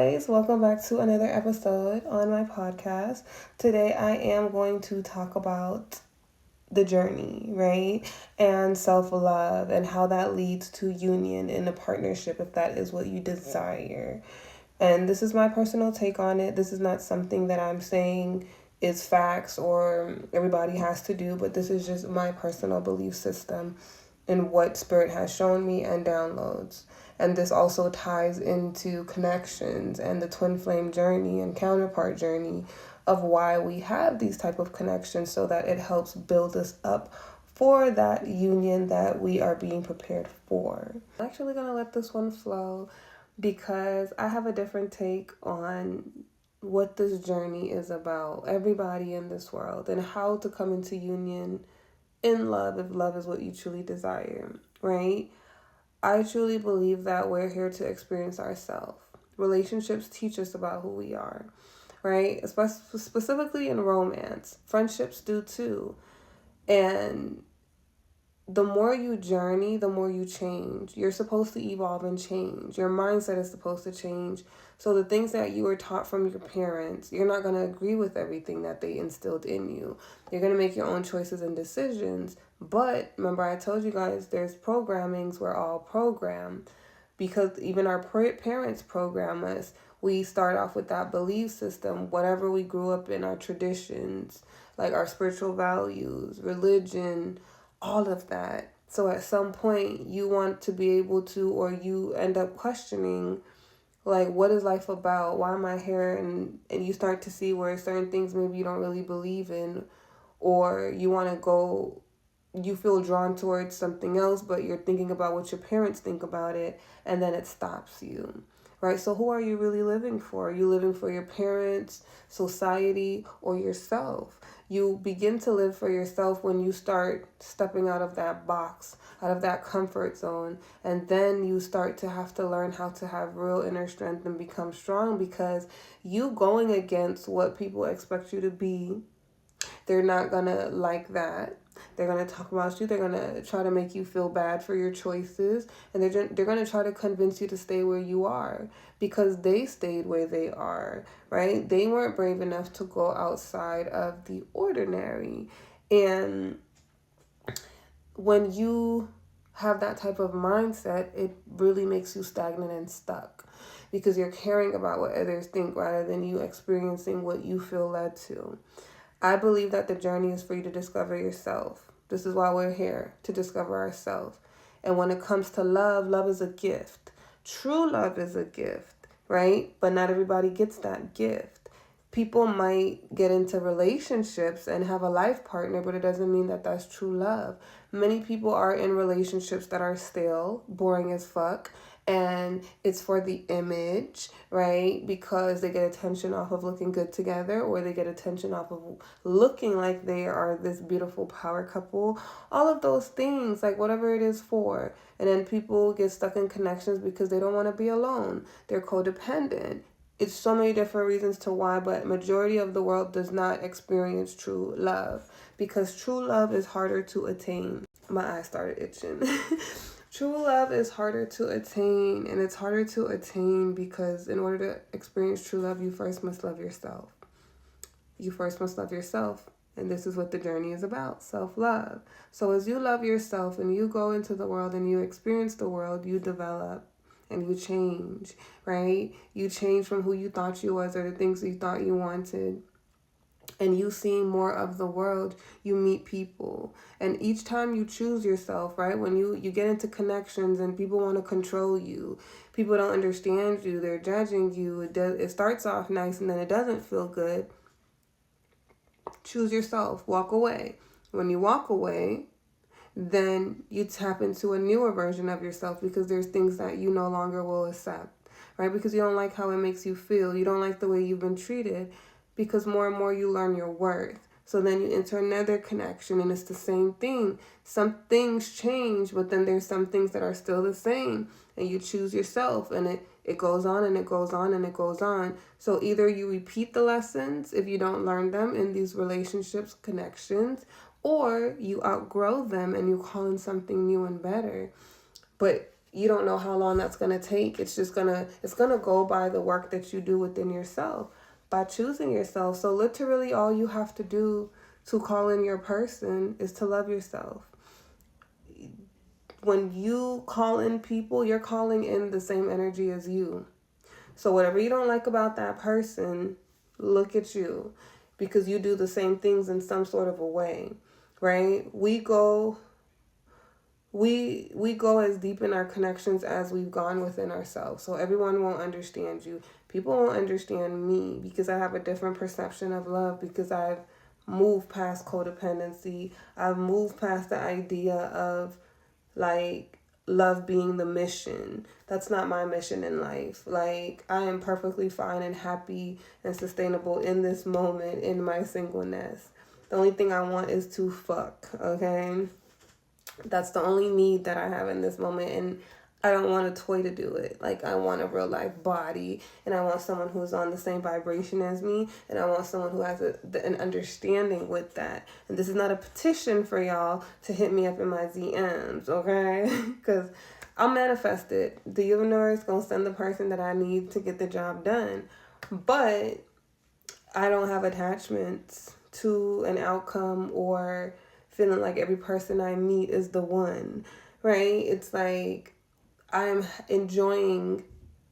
guys, welcome back to another episode on my podcast. Today I am going to talk about the journey, right? And self-love and how that leads to union in a partnership if that is what you desire. And this is my personal take on it. This is not something that I'm saying is facts or everybody has to do, but this is just my personal belief system and what Spirit has shown me and downloads. And this also ties into connections and the twin flame journey and counterpart journey of why we have these type of connections, so that it helps build us up for that union that we are being prepared for. I'm actually going to let this one flow because I have a different take on what this journey is about, everybody in this world, and how to come into union in love if love is what you truly desire, right? I truly believe that we're here to experience ourselves. Relationships teach us about who we are, right? Specifically in romance. Friendships do too. And the more you journey, the more you change. You're supposed to evolve and change. Your mindset is supposed to change. So the things that you were taught from your parents, you're not going to agree with everything that they instilled in you. You're going to make your own choices and decisions. But remember, I told you guys there's programmings. We're all programmed because even our parents program us. We start off with that belief system, whatever we grew up in, our traditions, like our spiritual values, religion, all of that. So at some point you want to be able to, or you end up questioning, like, what is life about? Why am I here? And you start to see where certain things maybe you don't really believe in, or you want to go, you feel drawn towards something else, but you're thinking about what your parents think about it, and then it stops you. Right? So who are you really living for? Are you living for your parents, society, or yourself? You begin to live for yourself when you start stepping out of that box, out of that comfort zone. And then you start to have to learn how to have real inner strength and become strong, because you going against what people expect you to be, they're not going to like that. They're going to talk about you. They're going to try to make you feel bad for your choices. And they're going to try to convince you to stay where you are because they stayed where they are, right? They weren't brave enough to go outside of the ordinary. And when you have that type of mindset, it really makes you stagnant and stuck because you're caring about what others think rather than you experiencing what you feel led to. I believe that the journey is for you to discover yourself. This is why we're here, to discover ourselves. And when it comes to love, love is a gift. True love is a gift, right? But not everybody gets that gift. People might get into relationships and have a life partner, but it doesn't mean that that's true love. Many people are in relationships that are stale, boring as fuck, and it's for the image, right? Because they get attention off of looking good together, or they get attention off of looking like they are this beautiful power couple. All of those things, like whatever it is for. And then people get stuck in connections because they don't want to be alone. They're codependent. It's so many different reasons to why, but majority of the world does not experience true love because true love is harder to attain. My eyes started itching. True love is harder to attain, and it's harder to attain because in order to experience true love, you first must love yourself. You first must love yourself, and this is what the journey is about, self-love. So as you love yourself and you go into the world and you experience the world, you develop and you change, right? You change from who you thought you was or the things you thought you wanted. And you seeing more of the world, you meet people. And each time you choose yourself, right, when you get into connections and people want to control you, people don't understand you, they're judging you, it starts off nice and then it doesn't feel good. Choose yourself, walk away. When you walk away, then you tap into a newer version of yourself because there's things that you no longer will accept, right? Because you don't like how it makes you feel. You don't like the way you've been treated. Because more and more you learn your worth. So then you enter another connection and it's the same thing. Some things change, but then there's some things that are still the same. And you choose yourself and it goes on and it goes on and it goes on. So either you repeat the lessons if you don't learn them in these relationships, connections, or you outgrow them and you call in something new and better. But you don't know how long that's going to take. It's going to go by the work that you do within yourself, by choosing yourself. So literally all you have to do to call in your person is to love yourself. When you call in people, you're calling in the same energy as you. So whatever you don't like about that person, look at you, because you do the same things in some sort of a way, right? We go as deep in our connections as we've gone within ourselves. So everyone won't understand you. People won't understand me because I have a different perception of love, because I've moved past codependency. I've moved past the idea of like love being the mission. That's not my mission in life. Like, I am perfectly fine and happy and sustainable in this moment in my singleness. The only thing I want is to fuck, okay? That's the only need that I have in this moment, and I don't want a toy to do it. Like, I want a real life body, and I want someone who's on the same vibration as me, and I want someone who has an understanding with that. And this is not a petition for y'all to hit me up in my DMs, okay? Because I'll manifest it. The universe gonna send the person that I need to get the job done. But I don't have attachments to an outcome or feeling like every person I meet is the one, right? It's like I'm enjoying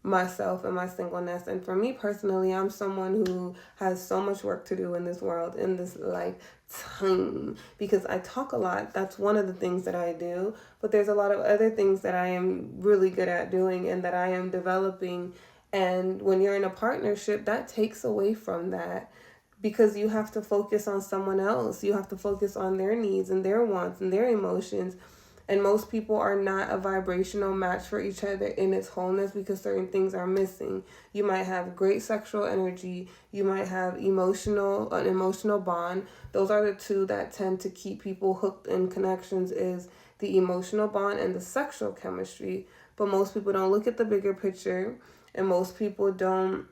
myself and my singleness. And for me personally, I'm someone who has so much work to do in this world, in this lifetime, because I talk a lot. That's one of the things that I do. But there's a lot of other things that I am really good at doing and that I am developing. And when you're in a partnership, that takes away from that, because you have to focus on someone else. You have to focus on their needs and their wants and their emotions. And most people are not a vibrational match for each other in its wholeness, because certain things are missing. You might have great sexual energy. You might have an emotional bond. Those are the two that tend to keep people hooked in connections, is the emotional bond and the sexual chemistry. But most people don't look at the bigger picture, and most people don't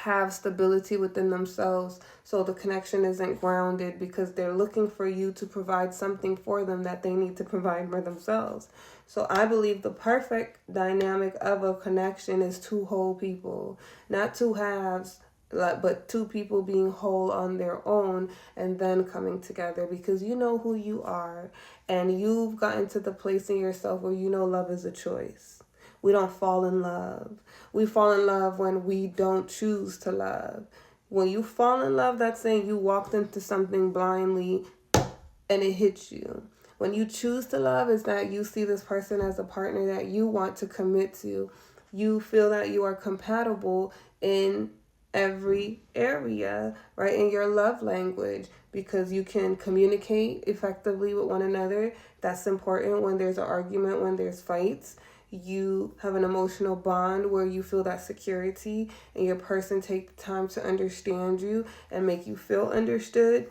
have stability within themselves, so the connection isn't grounded, because they're looking for you to provide something for them that they need to provide for themselves. So I believe the perfect dynamic of a connection is two whole people, not two halves, but two people being whole on their own and then coming together, because you know who you are and you've gotten to the place in yourself where you know love is a choice. We don't fall in love. We fall in love when we don't choose to love. When you fall in love, that's saying you walked into something blindly and it hits you. When you choose to love, is that you see this person as a partner that you want to commit to. You feel that you are compatible in every area, right? In your love language, because you can communicate effectively with one another. That's important when there's an argument, when there's fights. You have an emotional bond where you feel that security, and your person take the time to understand you and make you feel understood.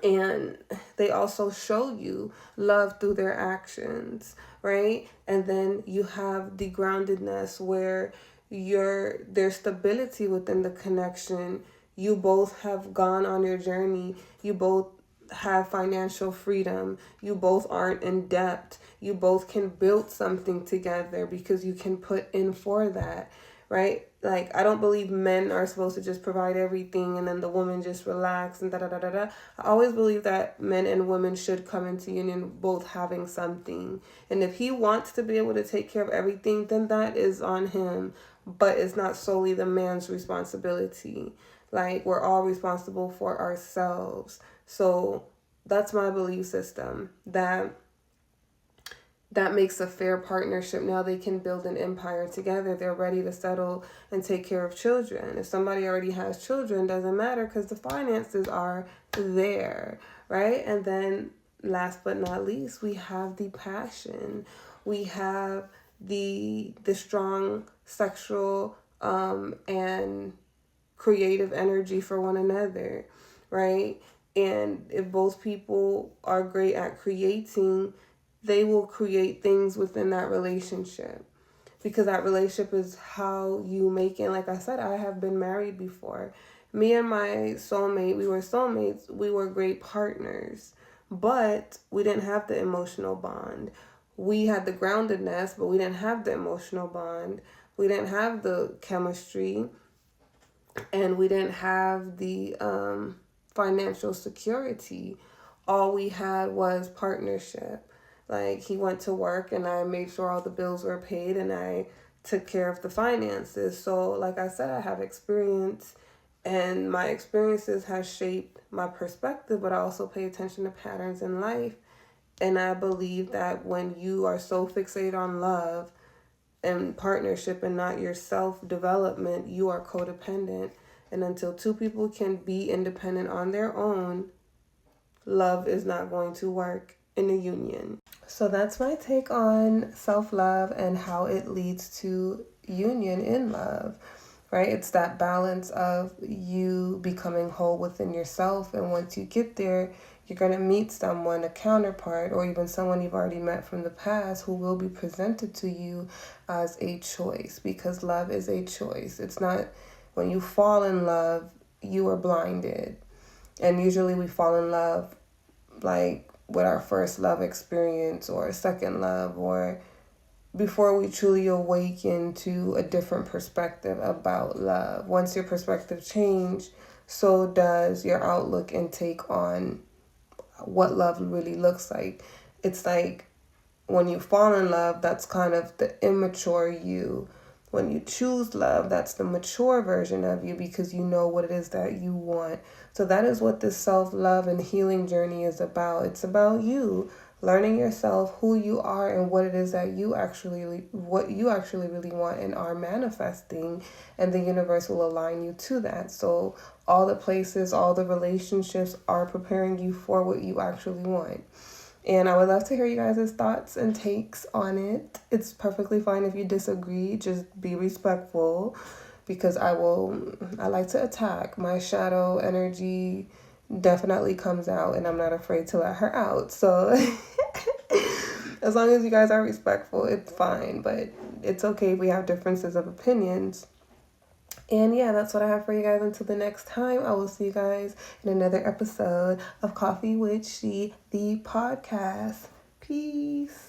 And they also show you love through their actions, right? And then you have the groundedness where there's stability within the connection. You both have gone on your journey. You both have financial freedom. You both aren't in debt. You both can build something together because you can put in for that, right? Like, I don't believe men are supposed to just provide everything and then the woman just relax and da-da-da-da-da. I always believe that men and women should come into union both having something. And if he wants to be able to take care of everything, then that is on him. But it's not solely the man's responsibility. Like, we're all responsible for ourselves. So that's my belief system, that makes a fair partnership. Now they can build an empire together. They're ready to settle and take care of children. If somebody already has children, doesn't matter, because the finances are there, right? And then last but not least, we have the passion. We have the strong sexual and creative energy for one another, right? And if both people are great at creating, they will create things within that relationship, because that relationship is how you make it. Like I said, I have been married before. Me and my soulmate, we were soulmates. We were great partners, but we didn't have the emotional bond. we had the groundedness, but we didn't have the emotional bond. We didn't have the chemistry, and we didn't have the financial security. All we had was partnership. Like, he went to work and I made sure all the bills were paid and I took care of the finances. So, like I said, I have experience, and my experiences has shaped my perspective, but I also pay attention to patterns in life. And I believe that when you are so fixated on love and partnership and not your self-development, you are codependent. And until two people can be independent on their own, love is not going to work in a union. So that's my take on self-love and how it leads to union in love, right? It's that balance of you becoming whole within yourself. And once you get there, you're going to meet someone, a counterpart, or even someone you've already met from the past, who will be presented to you as a choice, because love is a choice. It's not, when you fall in love, you are blinded. And usually we fall in love like with our first love experience or second love, or before we truly awaken to a different perspective about love. Once your perspective changes, so does your outlook and take on what love really looks like. It's like when you fall in love, that's kind of the immature you. When you choose love, that's the mature version of you, because you know what it is that you want. So that is what this self-love and healing journey is about. It's about you learning yourself, who you are, and what it is that what you actually really want and are manifesting, and the universe will align you to that. So all the places, all the relationships are preparing you for what you actually want. And I would love to hear you guys' thoughts and takes on it. It's perfectly fine if you disagree. Just be respectful, because I like to attack. My shadow energy definitely comes out, and I'm not afraid to let her out. So as long as you guys are respectful, it's fine. But it's okay if we have differences of opinions. And yeah, that's what I have for you guys. Until the next time, I will see you guys in another episode of Coffee with She, the podcast. Peace.